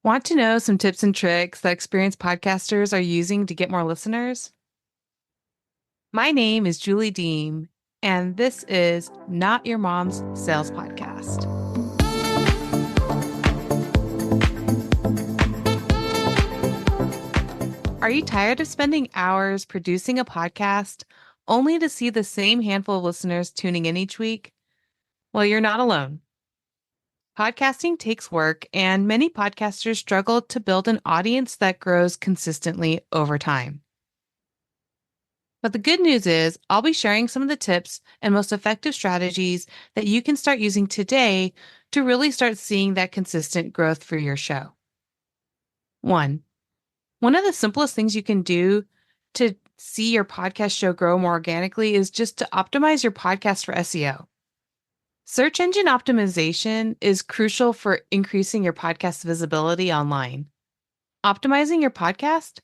Want to know some tips and tricks that experienced podcasters are using to get more listeners? My name is Julie Deem, and this is Not Your Mom's Sales Podcast. Are you tired of spending hours producing a podcast only to see the same handful of listeners tuning in each week? Well, you're not alone. Podcasting takes work, and many podcasters struggle to build an audience that grows consistently over time. But the good news is, I'll be sharing some of the tips and most effective strategies that you can start using today to really start seeing that consistent growth for your show. One of the simplest things you can do to see your podcast show grow more organically is just to optimize your podcast for SEO. Search engine optimization is crucial for increasing your podcast visibility online. Optimizing your podcast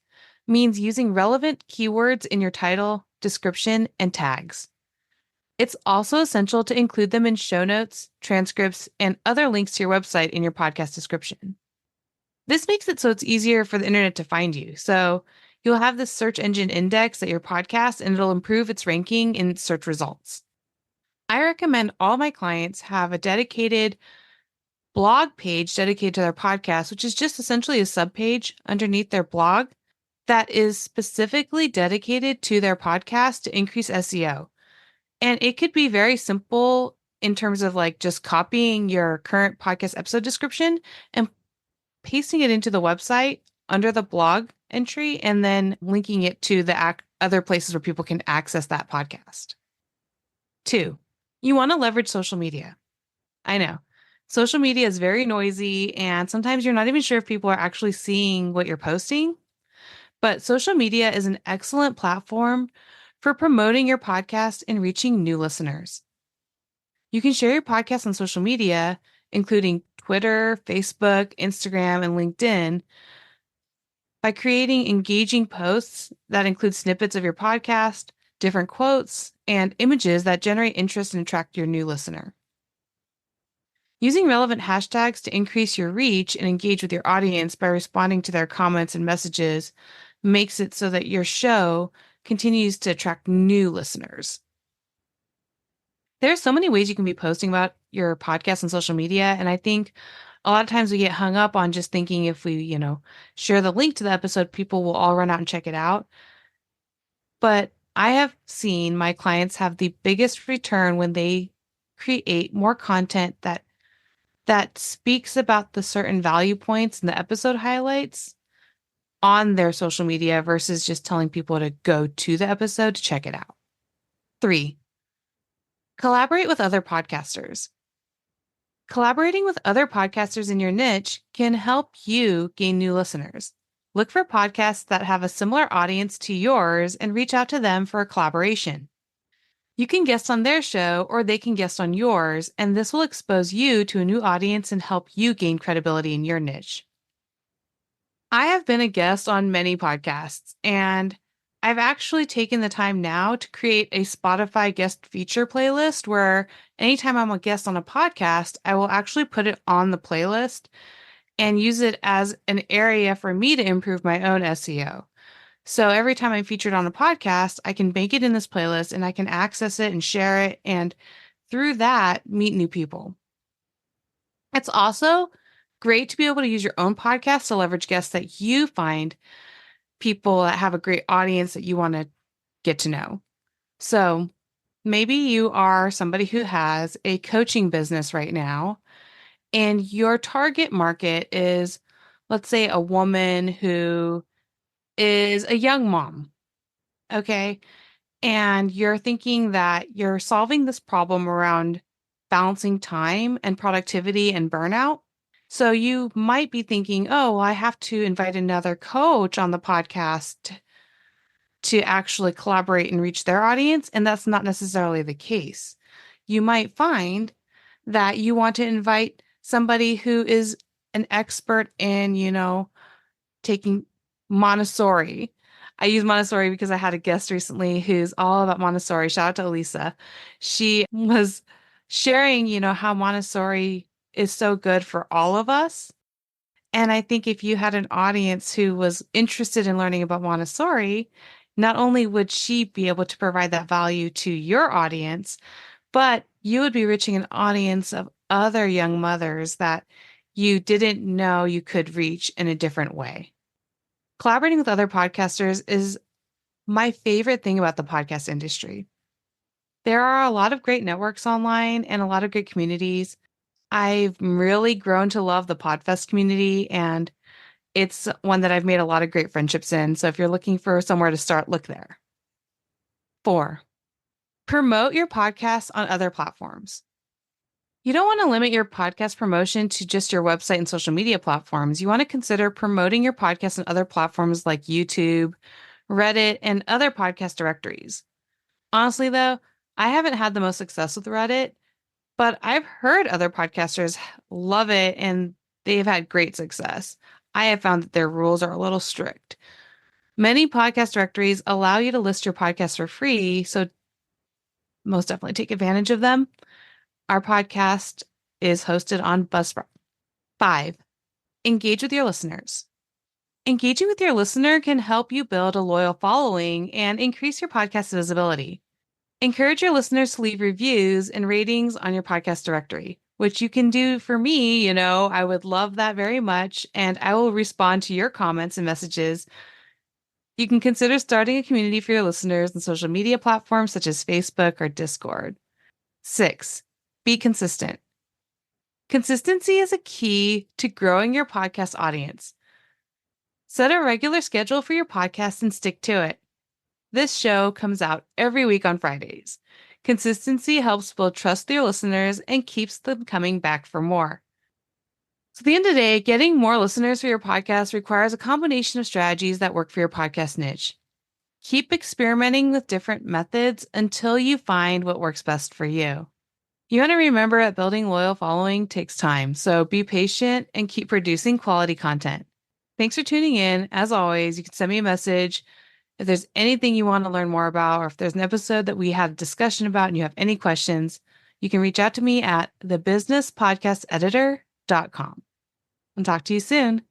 means using relevant keywords in your title, description, and tags. It's also essential to include them in show notes, transcripts, and other links to your website in your podcast description. This makes it so it's easier for the internet to find you. So you'll have this search engine index at your podcast, and it'll improve its ranking in search results. I recommend all my clients have a dedicated blog page dedicated to their podcast, which is just essentially a subpage underneath their blog that is specifically dedicated to their podcast to increase SEO. And it could be very simple in terms of like just copying your current podcast episode description and pasting it into the website under the blog entry and then linking it to the other places where people can access that podcast. 2, you want to leverage social media. I know. Social media is very noisy, and sometimes you're not even sure if people are actually seeing what you're posting. But social media is an excellent platform for promoting your podcast and reaching new listeners. You can share your podcast on social media, including Twitter, Facebook, Instagram, and LinkedIn, by creating engaging posts that include snippets of your podcast, different quotes, and images that generate interest and attract your new listener. Using relevant hashtags to increase your reach and engage with your audience by responding to their comments and messages makes it so that your show continues to attract new listeners. There's so many ways you can be posting about your podcast on social media, and I think a lot of times we get hung up on just thinking if we, share the link to the episode, people will all run out and check it out. But I have seen my clients have the biggest return when they create more content that speaks about the certain value points and the episode highlights on their social media versus just telling people to go to the episode to check it out. 3, collaborate with other podcasters. Collaborating with other podcasters in your niche can help you gain new listeners. Look for podcasts that have a similar audience to yours and reach out to them for a collaboration. You can guest on their show or they can guest on yours, and this will expose you to a new audience and help you gain credibility in your niche. I have been a guest on many podcasts, and I've actually taken the time now to create a Spotify guest feature playlist where anytime I'm a guest on a podcast, I will actually put it on the playlist and use it as an area for me to improve my own SEO. So every time I'm featured on a podcast, I can make it in this playlist and I can access it and share it, and through that, meet new people. It's also great to be able to use your own podcast to leverage guests that you find people that have a great audience that you want to get to know. So maybe you are somebody who has a coaching business right now, and your target market is, let's say, a woman who is a young mom. Okay. And you're thinking that you're solving this problem around balancing time and productivity and burnout. So you might be thinking, oh, well, I have to invite another coach on the podcast to actually collaborate and reach their audience. And that's not necessarily the case. You might find that you want to invite somebody who is an expert in, taking Montessori. I use Montessori because I had a guest recently who's all about Montessori. Shout out to Elisa. She was sharing, how Montessori is so good for all of us. And I think if you had an audience who was interested in learning about Montessori, not only would she be able to provide that value to your audience, but you would be reaching an audience of other young mothers that you didn't know you could reach in a different way. Collaborating with other podcasters is my favorite thing about the podcast industry. There are a lot of great networks online and a lot of great communities. I've really grown to love the Podfest community, and it's one that I've made a lot of great friendships in. So if you're looking for somewhere to start, look there. 4, promote your podcast on other platforms. You don't want to limit your podcast promotion to just your website and social media platforms. You want to consider promoting your podcast on other platforms like YouTube, Reddit, and other podcast directories. Honestly, though, I haven't had the most success with Reddit, but I've heard other podcasters love it and they've had great success. I have found that their rules are a little strict. Many podcast directories allow you to list your podcast for free, so most definitely take advantage of them. Our podcast is hosted on Buzzsprout. 5, engage with your listeners. Engaging with your listener can help you build a loyal following and increase your podcast visibility. Encourage your listeners to leave reviews and ratings on your podcast directory, which you can do for me. I would love that very much, and I will respond to your comments and messages. You can consider starting a community for your listeners on social media platforms such as Facebook or Discord. 6, be consistent. Consistency is a key to growing your podcast audience. Set a regular schedule for your podcast and stick to it. This show comes out every week on Fridays. Consistency helps build trust with your listeners and keeps them coming back for more. So at the end of the day, getting more listeners for your podcast requires a combination of strategies that work for your podcast niche. Keep experimenting with different methods until you find what works best for you. You want to remember that building loyal following takes time, so be patient and keep producing quality content. Thanks for tuning in. As always, you can send me a message if there's anything you want to learn more about, or if there's an episode that we had a discussion about and you have any questions. You can reach out to me at thebusinesspodcasteditor.com. And talk to you soon.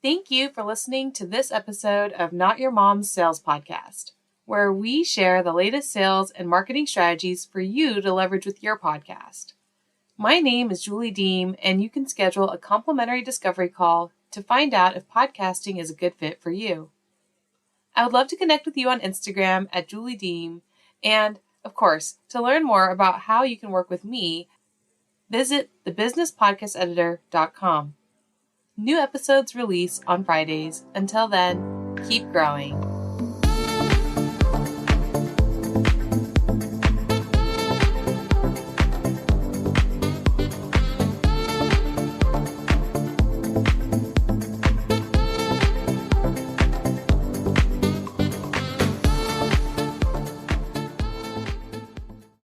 Thank you for listening to this episode of Not Your Mom's Sales Podcast, where we share the latest sales and marketing strategies for you to leverage with your podcast. My name is Julie Deem, and you can schedule a complimentary discovery call to find out if podcasting is a good fit for you. I would love to connect with you on Instagram at Julie Deem, and, of course, to learn more about how you can work with me, visit thebusinesspodcasteditor.com. New episodes release on Fridays. Until then, keep growing.